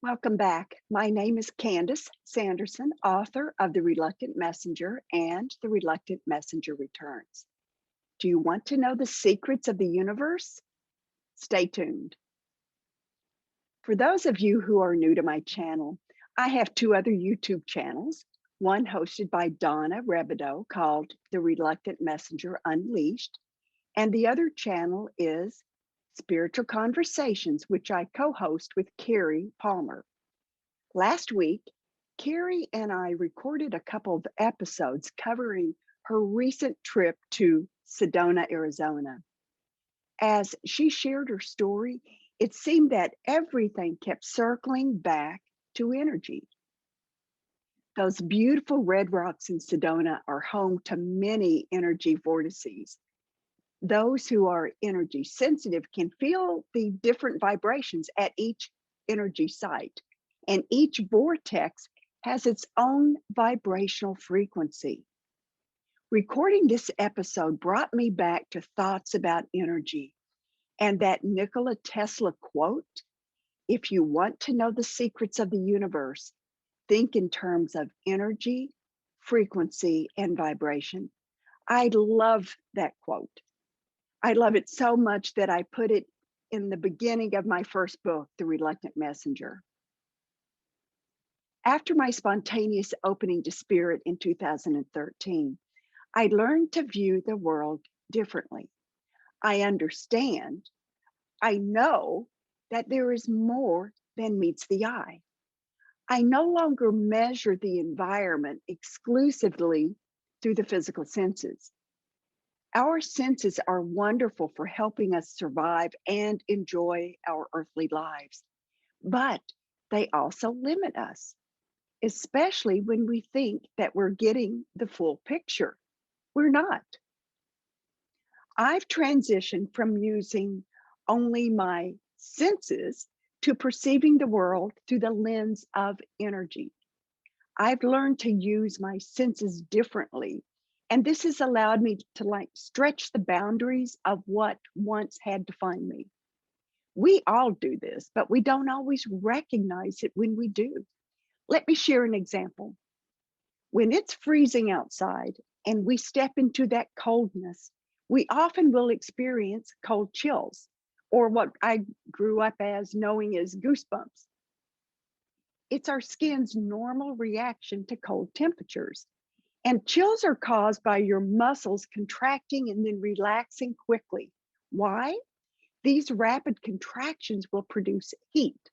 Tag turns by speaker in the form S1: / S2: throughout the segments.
S1: Welcome back. My name is Candace Sanderson, author of The Reluctant Messenger and The Reluctant Messenger Returns. Do you want to know the secrets of the universe? Stay tuned. For those of you who are new to my channel, I have two other YouTube channels, one hosted by Donna Rebido called The Reluctant Messenger Unleashed, and the other channel is Spiritual Conversations, which I co-host with Carrie Palmer. Last week, Carrie and I recorded a couple of episodes covering her recent trip to Sedona, Arizona. As she shared her story, it seemed that everything kept circling back to energy. Those beautiful red rocks in Sedona are home to many energy vortices. Those who are energy sensitive can feel the different vibrations at each energy site, and each vortex has its own vibrational frequency. Recording this episode brought me back to thoughts about energy and that Nikola Tesla quote, "If you want to know the secrets of the universe, think in terms of energy, frequency, and vibration." I love that quote. I love it so much that I put it in the beginning of my first book, The Reluctant Messenger. After my spontaneous opening to spirit in 2013, I learned to view the world differently. I understand, I know that there is more than meets the eye. I no longer measure the environment exclusively through the physical senses. Our senses are wonderful for helping us survive and enjoy our earthly lives, but they also limit us, especially when we think that we're getting the full picture. We're not. I've transitioned from using only my senses to perceiving the world through the lens of energy. I've learned to use my senses differently, and this has allowed me to stretch the boundaries of what once had defined me. We all do this, but we don't always recognize it when we do. Let me share an example. When it's freezing outside and we step into that coldness, we often will experience cold chills, or what I grew up as knowing as goosebumps. It's our skin's normal reaction to cold temperatures. And chills are caused by your muscles contracting and then relaxing quickly. Why? These rapid contractions will produce heat.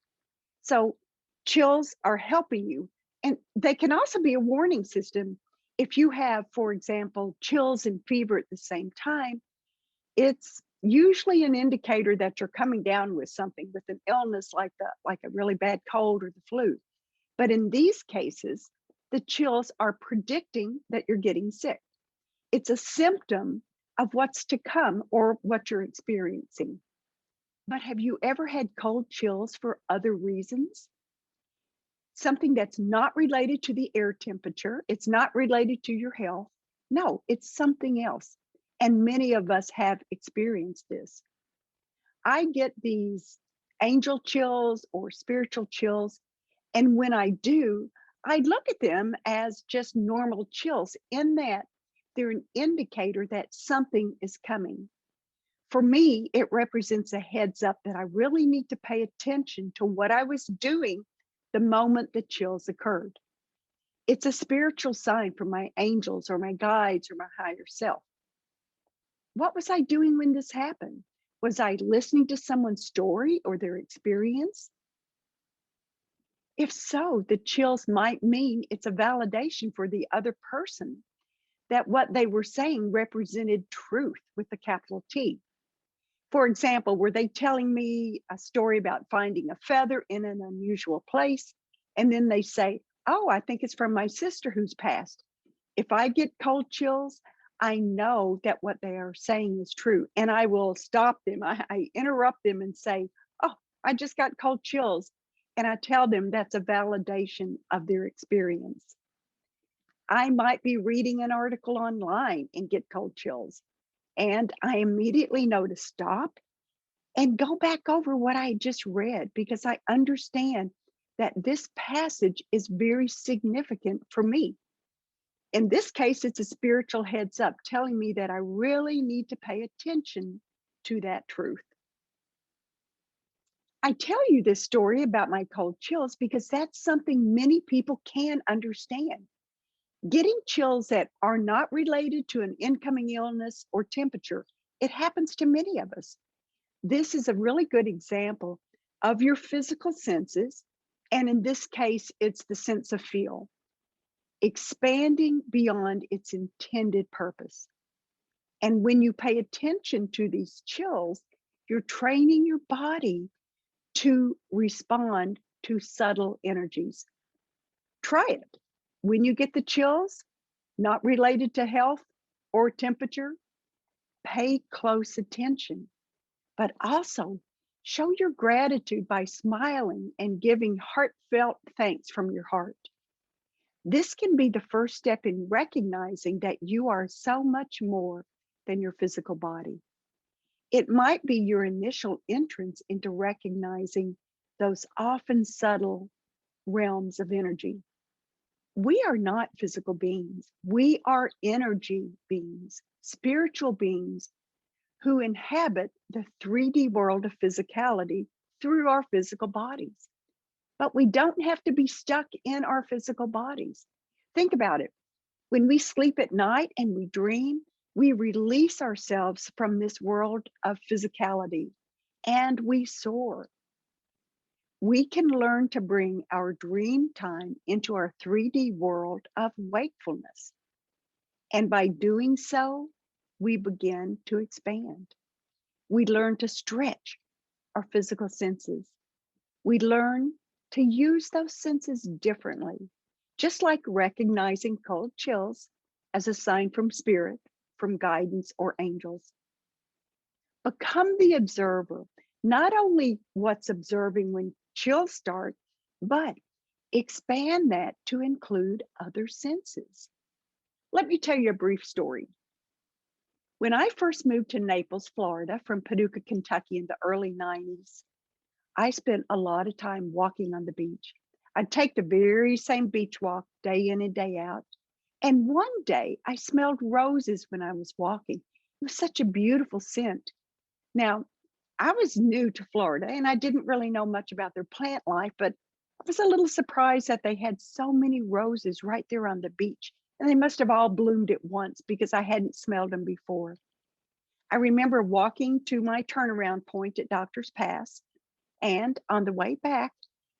S1: So chills are helping you. And they can also be a warning system. If you have, for example, chills and fever at the same time, it's usually an indicator that you're coming down with something, with an illness like a really bad cold or the flu. But in these cases, the chills are predicting that you're getting sick. It's a symptom of what's to come or what you're experiencing. But have you ever had cold chills for other reasons? Something that's not related to the air temperature, it's not related to your health. No, it's something else. And many of us have experienced this. I get these angel chills or spiritual chills. And when I do, I look at them as just normal chills, in that they're an indicator that something is coming. For me, it represents a heads up that I really need to pay attention to what I was doing the moment the chills occurred. It's a spiritual sign from my angels or my guides or my higher self. What was I doing when this happened? Was I listening to someone's story or their experience? If so, the chills might mean it's a validation for the other person that what they were saying represented truth with a capital T. For example, were they telling me a story about finding a feather in an unusual place? And then they say, "Oh, I think it's from my sister who's passed." If I get cold chills, I know that what they are saying is true. And I will stop them. I interrupt them and say, "Oh, I just got cold chills." And I tell them that's a validation of their experience. I might be reading an article online and get cold chills. And I immediately know to stop and go back over what I just read, because I understand that this passage is very significant for me. In this case, it's a spiritual heads up telling me that I really need to pay attention to that truth. I tell you this story about my cold chills because that's something many people can understand. Getting chills that are not related to an incoming illness or temperature, it happens to many of us. This is a really good example of your physical senses, and in this case, it's the sense of feel, expanding beyond its intended purpose. And when you pay attention to these chills, you're training your body to respond to subtle energies. Try it. When you get the chills, not related to health or temperature, pay close attention, but also show your gratitude by smiling and giving heartfelt thanks from your heart. This can be the first step in recognizing that you are so much more than your physical body. It might be your initial entrance into recognizing those often subtle realms of energy. We are not physical beings. We are energy beings, spiritual beings who inhabit the 3D world of physicality through our physical bodies. But we don't have to be stuck in our physical bodies. Think about it. When we sleep at night and we dream, we release ourselves from this world of physicality and we soar. We can learn to bring our dream time into our 3D world of wakefulness. And by doing so, we begin to expand. We learn to stretch our physical senses. We learn to use those senses differently, just like recognizing cold chills as a sign from spirit, from guidance or angels. Become the observer, not only what's observing when chills start, but expand that to include other senses. Let me tell you a brief story. When I first moved to Naples, Florida from Paducah, Kentucky in the early 90s, I spent a lot of time walking on the beach. I'd take the very same beach walk day in and day out. And one day I smelled roses when I was walking. It was such a beautiful scent. Now, I was new to Florida and I didn't really know much about their plant life, but I was a little surprised that they had so many roses right there on the beach. And they must have all bloomed at once because I hadn't smelled them before. I remember walking to my turnaround point at Doctor's Pass. And on the way back,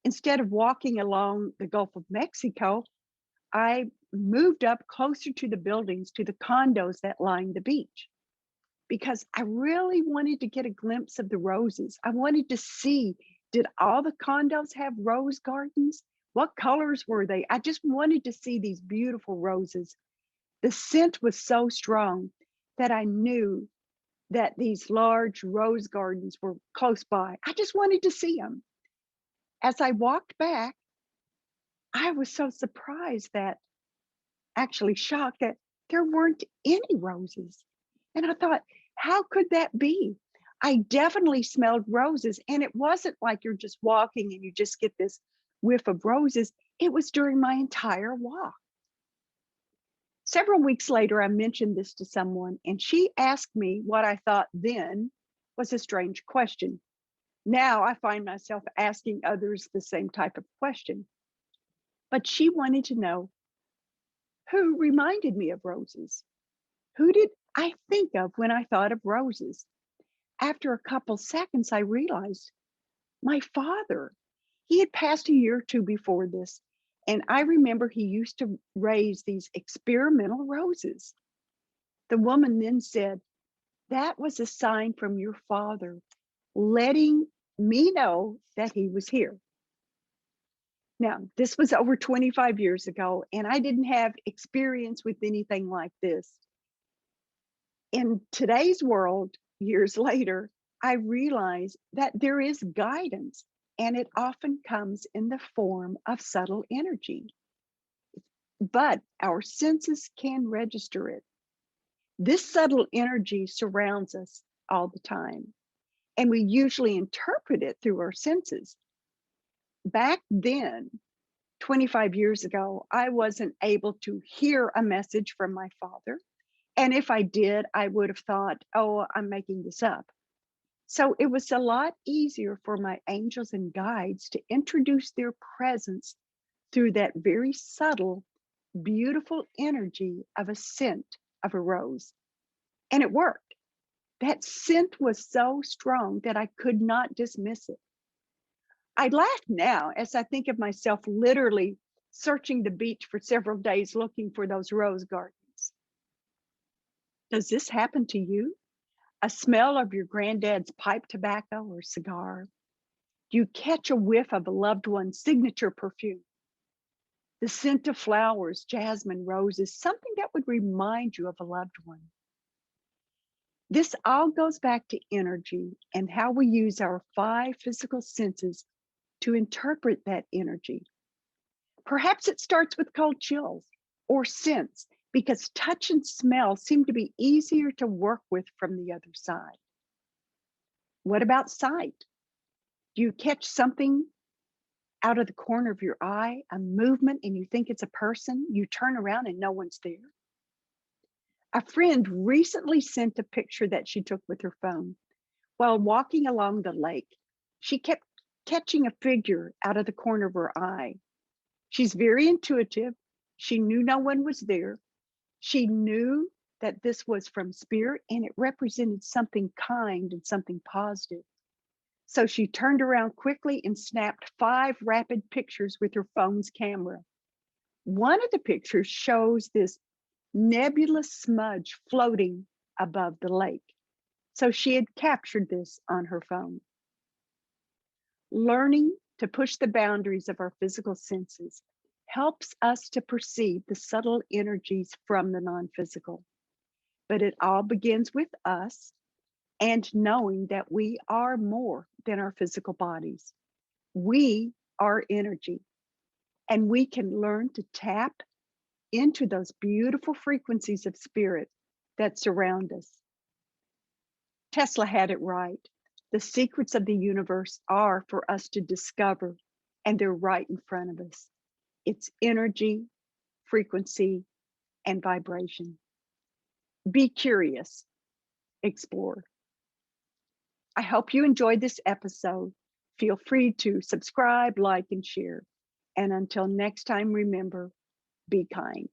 S1: instead of walking along the Gulf of Mexico, I moved up closer to the buildings, to the condos that line the beach, because I really wanted to get a glimpse of the roses. I wanted to see, did all the condos have rose gardens? What colors were they? I just wanted to see these beautiful roses. The scent was so strong that I knew that these large rose gardens were close by. I just wanted to see them. As I walked back, I was so surprised that, actually shocked that there weren't any roses. And I thought, how could that be? I definitely smelled roses. And it wasn't like you're just walking and you just get this whiff of roses. It was during my entire walk. Several weeks later, I mentioned this to someone, and she asked me what I thought then was a strange question. Now I find myself asking others the same type of question. But she wanted to know who reminded me of roses. Who did I think of when I thought of roses? After a couple seconds, I realized my father. He had passed a year or two before this, and I remember he used to raise these experimental roses. The woman then said, that was a sign from your father letting me know that he was here. Now, this was over 25 years ago, and I didn't have experience with anything like this. In today's world, years later, I realize that there is guidance, and it often comes in the form of subtle energy. But our senses can register it. This subtle energy surrounds us all the time, and we usually interpret it through our senses. Back then, 25 years ago, I wasn't able to hear a message from my father. And if I did, I would have thought, oh, I'm making this up. So it was a lot easier for my angels and guides to introduce their presence through that very subtle, beautiful energy of a scent of a rose. And it worked. That scent was so strong that I could not dismiss it. I laugh now as I think of myself literally searching the beach for several days looking for those rose gardens. Does this happen to you? A smell of your granddad's pipe tobacco or cigar? Do you catch a whiff of a loved one's signature perfume? The scent of flowers, jasmine, roses, something that would remind you of a loved one. This all goes back to energy and how we use our five physical senses to interpret that energy. Perhaps it starts with cold chills or scents because touch and smell seem to be easier to work with from the other side. What about sight? Do you catch something out of the corner of your eye, a movement, and you think it's a person? You turn around and no one's there. A friend recently sent a picture that she took with her phone. While walking along the lake, she kept catching a figure out of the corner of her eye. She's very intuitive. She knew no one was there. She knew that this was from spirit and it represented something kind and something positive. So she turned around quickly and snapped 5 rapid pictures with her phone's camera. One of the pictures shows this nebulous smudge floating above the lake. So she had captured this on her phone. Learning to push the boundaries of our physical senses helps us to perceive the subtle energies from the non physical. But it all begins with us and knowing that we are more than our physical bodies. We are energy, and we can learn to tap into those beautiful frequencies of spirit that surround us. Tesla had it right. The secrets of the universe are for us to discover, and they're right in front of us. It's energy, frequency, and vibration. Be curious, explore. I hope you enjoyed this episode. Feel free to subscribe, like, and share. And until next time, remember, be kind.